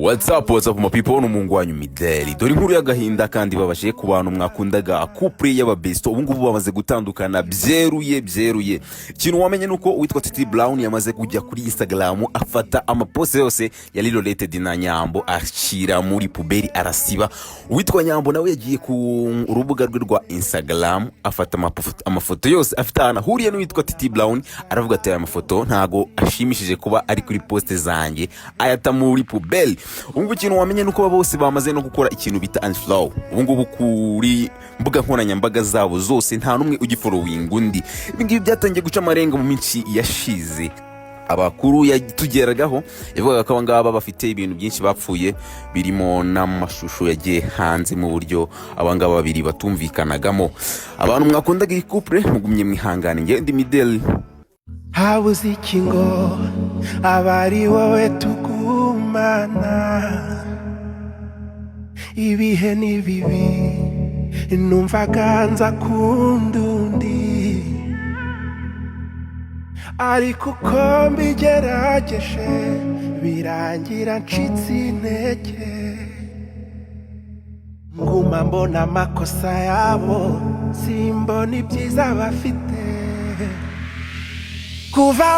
What's up my people, n'umungu wanyu Mideli. Dore inkuru y'agahinda kandi babashe ku bantu mwakundaga couple y'ababesto ubu ngubu bamaze gutandukana byeruye. Ikintu wamenye nuko witwa Titi Brown yamaze kujya kuri Instagram afata amapost yose ya related na Nyambo ashira muri puberi arasiba. Witwa Nyambo nawe yagiye ku rubuga rwe rwa Instagram afata amafoto yose afitana huriye n'uwitwa Titi Brown aravuga ati aya mafoto ntago ashimishije kuba ari kuri post zanjye ayata muri puberi. Ubungu ikintu wamenye nuko bose bamaze no gukora ikintu bita unfollow. Ubungu kuri mbuga nkoranyambaga zabo zose nta numwe ugifollowing undi. Ibingibi byatangiye guca amarenga mu minsi yashize. Abakuru yatugeragaho yavuga ko abangaba bafite ibintu byinshi bapfuye birimo n'amashusho yagiye hanze mu buryo abangaba babiri batumvikanagamo. Abantu mwakundaga iyi couple mugumye mwihangane nge ndi Mideli. Habuze ikingo abari wowe tugumana, ibihe ni bibi numvaga nza kundundi, ariko uko mbigerageje birangira ncitse intege, nguma mbona amakosa yabo simbona ibyiza bafite. Kuva